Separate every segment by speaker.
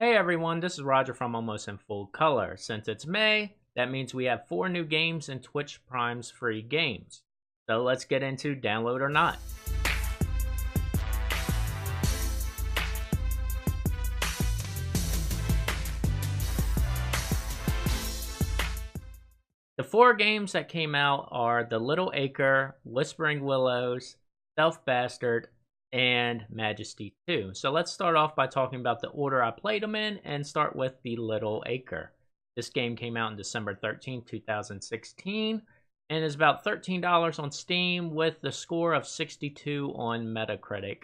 Speaker 1: Hey everyone, this is Roger from Almost in Full Color. Since it's May, that means we have 4 new games in Twitch Prime's free games. So let's get into download or not. The 4 games that came out are the Little Acre, Whispering Willows, Self Bastard, and Majesty II. So let's start off by talking about the order I played them in and start with the Little Acre. This game came out on December 13th, 2016 and is about $13 on Steam with the score of 62 on Metacritic.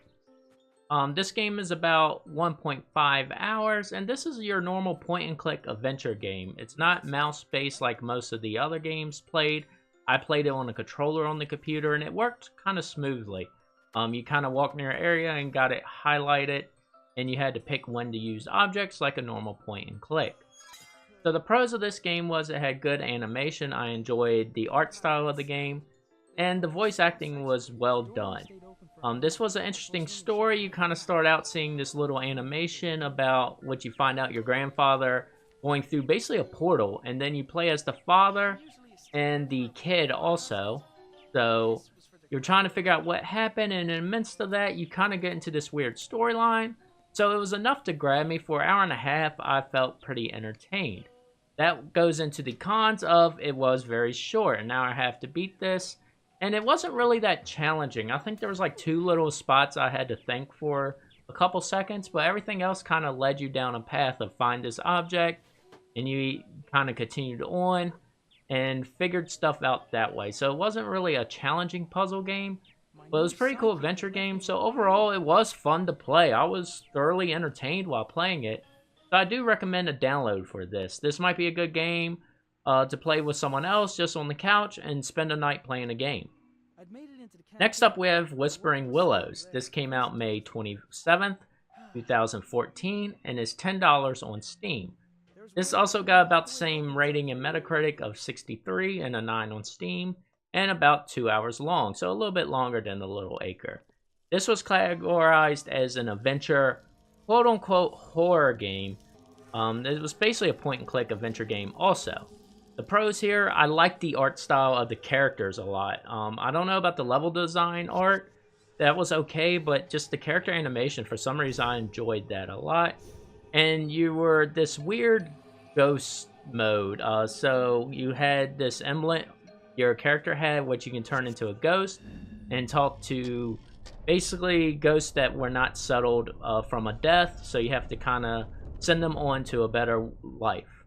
Speaker 1: This game is about 1.5 hours, and this is your normal point-and-click adventure game. It's not mouse-based like most of the other games played. I played it on a controller on the computer, and it worked kind of smoothly. You kind of walk near an area and got it highlighted, and you had to pick when to use objects like a normal point-and-click. So the pros of this game was it had good animation. I enjoyed the art style of the game, and the voice acting was well done. This was an interesting story. You kind of start out seeing this little animation about what you find out your grandfather going through basically a portal, and then you play as the father and the kid also. So you're trying to figure out what happened, and in the midst of that, you kind of get into this weird storyline. So it was enough to grab me. For an hour and a half, I felt pretty entertained. That goes into the cons of it was very short. An hour and a half to beat this. And it wasn't really that challenging. I think there was like 2 little spots I had to think for a couple seconds, but everything else kind of led you down a path of find this object, and you kind of continued on and figured stuff out that way. So it wasn't really a challenging puzzle game, but it was a pretty cool adventure game. So overall, it was fun to play. I was thoroughly entertained while playing it. So I do recommend a download for this. This might be a good game to play with someone else just on the couch and spend a night playing a game. Next up, we have Whispering Willows. This came out May 27th, 2014, and is $10 on Steam. This also got about the same rating in Metacritic of 63 and a 9 on Steam, and about 2 hours long, so a little bit longer than the Little Acre. This was categorized as an adventure, quote-unquote, horror game. It was basically a point-and-click adventure game also. The pros here, I like the art style of the characters a lot. I don't know about the level design art. That was okay, but just the character animation, for some reason, I enjoyed that a lot. And you were this weird ghost mode. So you had this emblem your character had, which you can turn into a ghost and talk to basically ghosts that were not settled from a death. So you have to kind of send them on to a better life.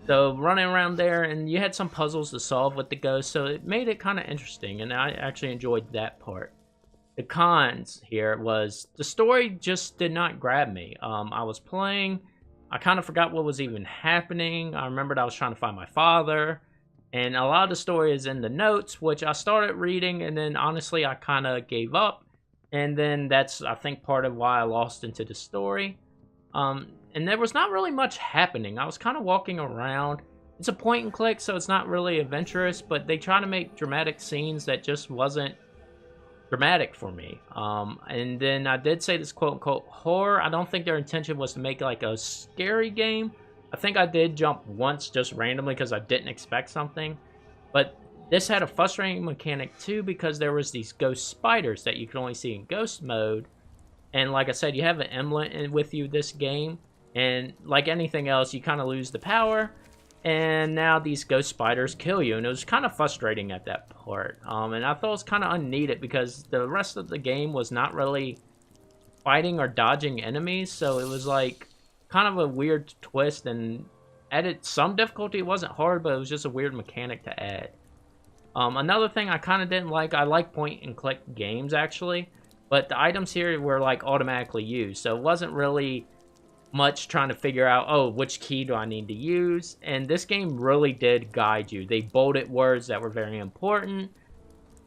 Speaker 1: So running around there, and you had some puzzles to solve with the ghosts, so it made it kind of interesting, and I actually enjoyed that part. The cons here was the story just did not grab me. I was playing, I kind of forgot what was even happening. I remembered I was trying to find my father, and a lot of the story is in the notes, which I started reading, and then honestly I kind of gave up, and then that's, I think, part of why I lost into the story. And there was not really much happening. I was kind of walking around. It's a point and click, so it's not really adventurous, but they try to make dramatic scenes that just wasn't dramatic for me. And then I did say this quote-unquote horror. I don't think their intention was to make like a scary game. I think I did jump once just randomly because I didn't expect something. But this had a frustrating mechanic too, because there was these ghost spiders that you could only see in ghost mode. And like I said, you have an emblem with you this game. And like anything else, you kind of lose the power. And now these ghost spiders kill you. And it was kind of frustrating at that part. And I thought it was kind of unneeded because the rest of the game was not really fighting or dodging enemies. So it was like kind of a weird twist. And added some difficulty. It wasn't hard, but it was just a weird mechanic to add. Another thing I kind of didn't like, I like point and click games actually. But the items here were like automatically used. So it wasn't really much trying to figure out, oh, which key do I need to use? And this game really did guide you. They bolded words that were very important.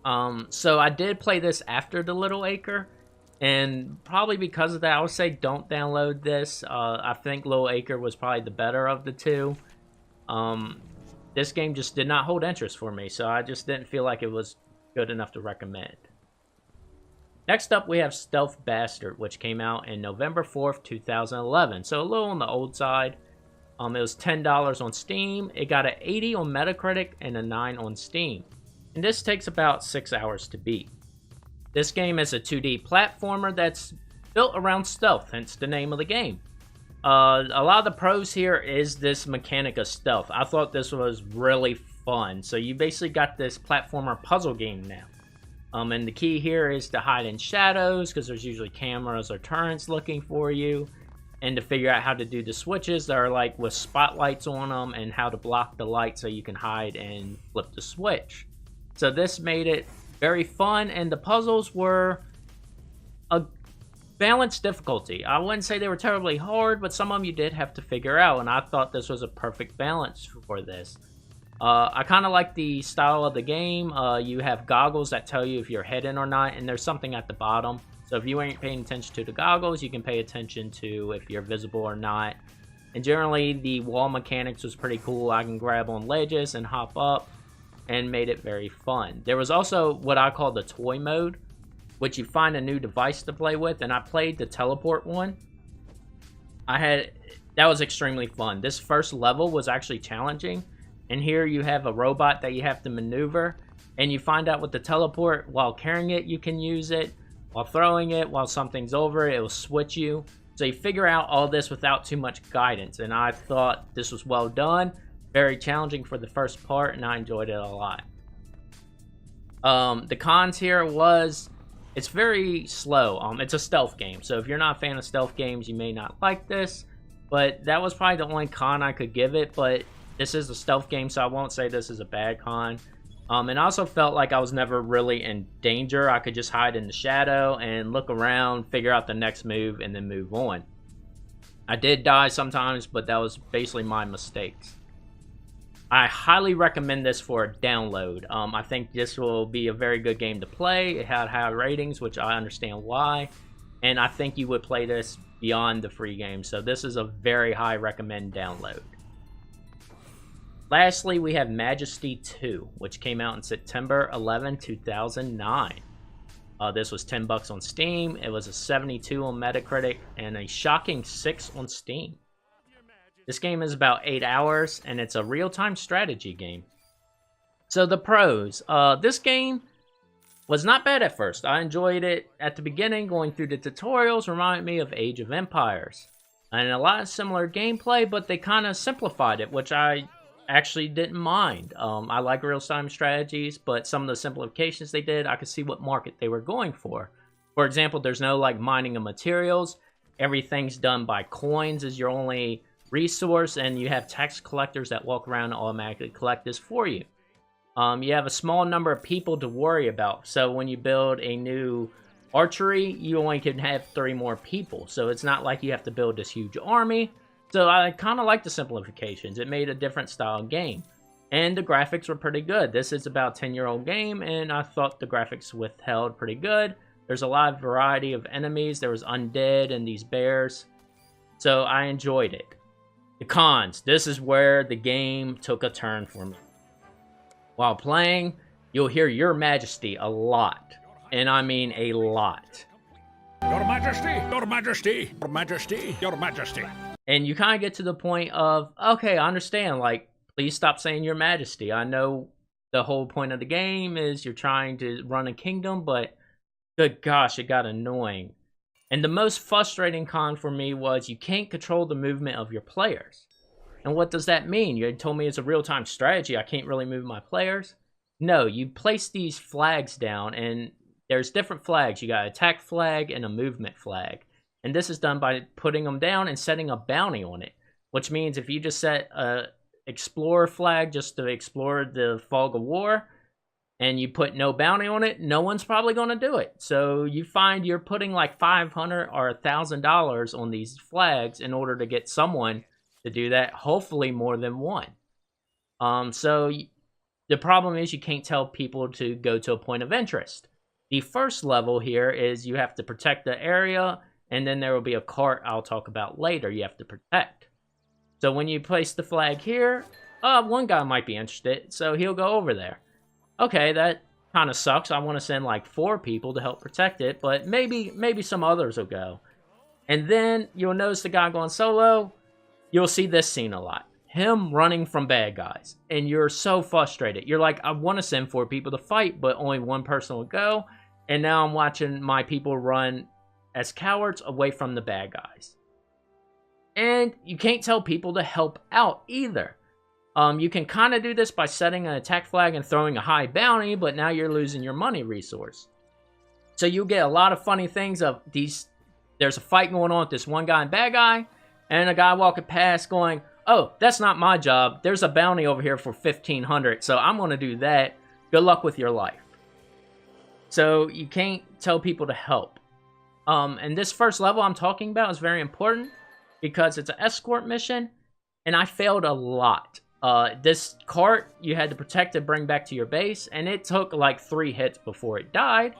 Speaker 1: So I did play this after the Little Acre. And probably because of that, I would say don't download this. I think Little Acre was probably the better of the two. This game just did not hold interest for me. So I just didn't feel like it was good enough to recommend. Next up, we have Stealth Bastard, which came out in November 4th, 2011. So a little on the old side. It was $10 on Steam. It got an 80 on Metacritic and a 9 on Steam. And this takes about 6 hours to beat. This game is a 2D platformer that's built around stealth, hence the name of the game. A lot of the pros here is this mechanic of stealth. I thought this was really fun. So you basically got this platformer puzzle game now. And the key here is to hide in shadows, because there's usually cameras or turrets looking for you. And to figure out how to do the switches that are like with spotlights on them, and how to block the light so you can hide and flip the switch. So this made it very fun, and the puzzles were a balanced difficulty. I wouldn't say they were terribly hard, but some of them you did have to figure out, and I thought this was a perfect balance for this. I kind of like the style of the game. You have goggles that tell you if you're hidden or not, and there's something at the bottom. So if you ain't paying attention to the goggles, you can pay attention to if you're visible or not. And generally, the wall mechanics was pretty cool. I can grab on ledges and hop up, and made it very fun. There was also what I call the toy mode, which you find a new device to play with, and I played the teleport one. That was extremely fun. This first level was actually challenging. And here you have a robot that you have to maneuver, and you find out with the teleport, while carrying it, you can use it. While throwing it, while something's over it will switch you. So you figure out all this without too much guidance, and I thought this was well done. Very challenging for the first part, and I enjoyed it a lot. The cons here was, it's very slow. It's a stealth game, so if you're not a fan of stealth games, you may not like this. But that was probably the only con I could give it, but this is a stealth game, so I won't say this is a bad con. And I also felt like I was never really in danger. I could just hide in the shadow and look around, figure out the next move, and then move on. I did die sometimes, but that was basically my mistakes. I highly recommend this for a download. I think this will be a very good game to play. It had high ratings, which I understand why. And I think you would play this beyond the free game. So this is a very high recommend download. Lastly, we have Majesty II, which came out on September 11, 2009. This was $10 on Steam. It was a 72 on Metacritic and a shocking 6 on Steam. This game is about 8 hours, and it's a real-time strategy game. So the pros. This game was not bad at first. I enjoyed it at the beginning. Going through the tutorials reminded me of Age of Empires. And a lot of similar gameplay, but they kind of simplified it, which I actually didn't mind. I like real-time strategies, but some of the simplifications they did, I could see what market they were going for. For example, there's no like mining of materials. Everything's done by coins as your only resource, and you have tax collectors that walk around and automatically collect this for you. You have a small number of people to worry about, so when you build a new archery, you only can have 3 more people, so it's not like you have to build this huge army. So I kind of like the simplifications. It made a different style game. And the graphics were pretty good. This is about a 10-year-old game, and I thought the graphics withheld pretty good. There's a lot of variety of enemies. There was undead and these bears. So I enjoyed it. The cons. This is where the game took a turn for me. While playing, you'll hear Your Majesty a lot. And I mean a lot.
Speaker 2: Your Majesty, Your Majesty, Your Majesty, Your Majesty.
Speaker 1: And you kind of get to the point of, okay, I understand, like, please stop saying Your Majesty. I know the whole point of the game is you're trying to run a kingdom, but good gosh, it got annoying. And the most frustrating con for me was you can't control the movement of your players. And what does that mean? You told me it's a real-time strategy, I can't really move my players? No, you place these flags down, and there's different flags. You got an attack flag and a movement flag. And this is done by putting them down and setting a bounty on it. Which means if you just set a explorer flag just to explore the fog of war, and you put no bounty on it, no one's probably going to do it. So you find you're putting like $500 or $1,000 on these flags in order to get someone to do that, hopefully more than one. So the problem is you can't tell people to go to a point of interest. The first level here is you have to protect the area, and then there will be a cart I'll talk about later you have to protect. So when you place the flag here, one guy might be interested, so he'll go over there. Okay, that kind of sucks. I want to send like 4 people to help protect it, but maybe some others will go. And then you'll notice the guy going solo. You'll see this scene a lot. Him running from bad guys. And you're so frustrated. You're like, I want to send 4 people to fight, but only 1 person will go. And now I'm watching my people run as cowards away from the bad guys. And you can't tell people to help out either. You can kind of do this by setting an attack flag and throwing a high bounty, but now you're losing your money resource. So you'll get a lot of funny things of these. There's a fight going on with this one guy and bad guy, and a guy walking past going, oh, that's not my job. There's a bounty over here for 1,500, so I'm going to do that. Good luck with your life. So you can't tell people to help. And this first level I'm talking about is very important because it's an escort mission, and I failed a lot. This cart, you had to protect and bring back to your base, and it took like 3 hits before it died,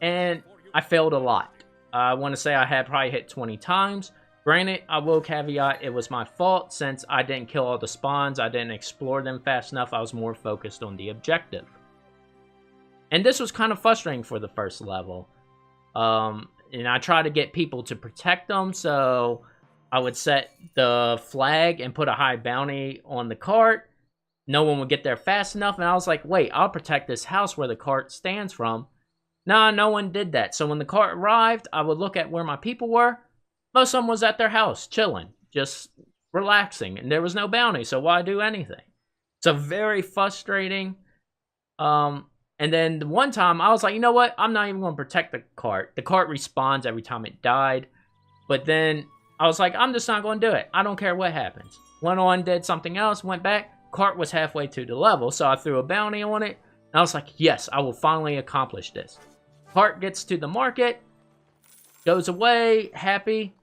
Speaker 1: and I failed a lot. I want to say I had probably hit 20 times. Granted, I will caveat it was my fault since I didn't kill all the spawns. I didn't explore them fast enough. I was more focused on the objective. And this was kind of frustrating for the first level. And I tried to get people to protect them, so I would set the flag and put a high bounty on the cart. No one would get there fast enough, and I was like, wait, I'll protect this house where the cart stands from. Nah, no one did that. So when the cart arrived, I would look at where my people were. Most of them was at their house, chilling, just relaxing, and there was no bounty, so why do anything? So very frustrating. And then the one time, I was like, you know what? I'm not even going to protect the cart. The cart respawns every time it died. But then I was like, I'm just not going to do it. I don't care what happens. Went on, did something else, went back. Cart was halfway to the level, so I threw a bounty on it. And I was like, yes, I will finally accomplish this. Cart gets to the market, goes away, happy.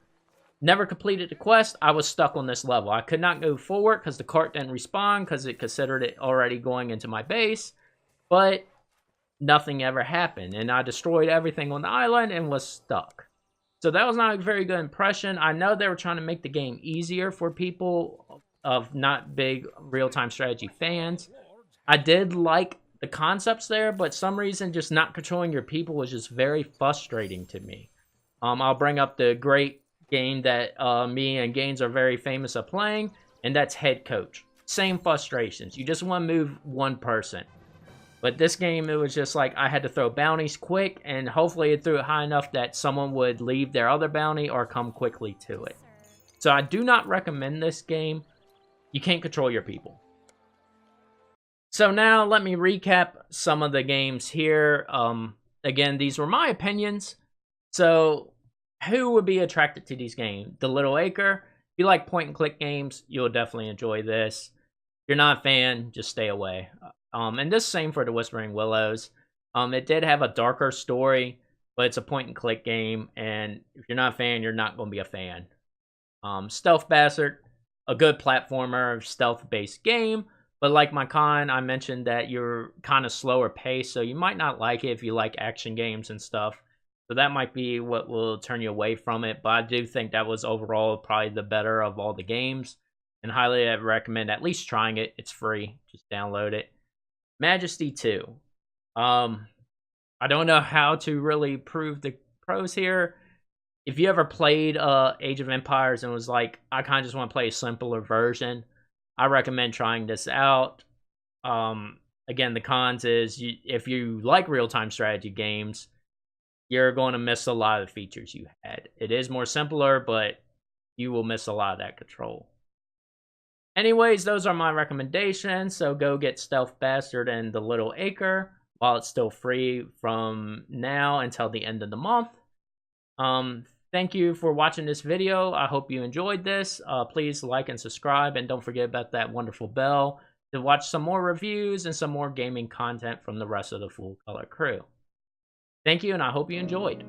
Speaker 1: Never completed the quest. I was stuck on this level. I could not go forward because the cart didn't respawn because it considered it already going into my base. But nothing ever happened. And I destroyed everything on the island and was stuck. So that was not a very good impression. I know they were trying to make the game easier for people of not big real-time strategy fans. I did like the concepts there, but some reason just not controlling your people was just very frustrating to me. I'll bring up the great game that me and Gaines are very famous of playing, and that's Head Coach. Same frustrations. You just want to move one person. But this game, it was just like I had to throw bounties quick, and hopefully it threw it high enough that someone would leave their other bounty or come quickly to it. So I do not recommend this game. You can't control your people. So now let me recap some of the games here. Again, these were my opinions. So who would be attracted to these games? The Little Acre. If you like point-and-click games, you'll definitely enjoy this. If you're not a fan, just stay away. And this same for the Whispering Willows. It did have a darker story, but it's a point-and-click game, and if you're not a fan, you're not going to be a fan. Stealth Bastard, a good platformer, stealth-based game, but like my con, I mentioned that you're kind of slower paced, so you might not like it if you like action games and stuff. So that might be what will turn you away from it, but I do think that was overall probably the better of all the games, and highly recommend at least trying it. It's free, just download it. Majesty II. I don't know how to really prove the pros here. If you ever played Age of Empires and was like, I kind of just want to play a simpler version, I recommend trying this out. Again, the cons is if you like real-time strategy games, you're going to miss a lot of the features you had. It is more simpler, but you will miss a lot of that control. Anyways, those are my recommendations, so go get Stealth Bastard and the Little Acre while it's still free from now until the end of the month. Thank you for watching this video. I hope you enjoyed this. Please like and subscribe, and don't forget about that wonderful bell to watch some more reviews and some more gaming content from the rest of the Full Color crew. Thank you, and I hope you enjoyed.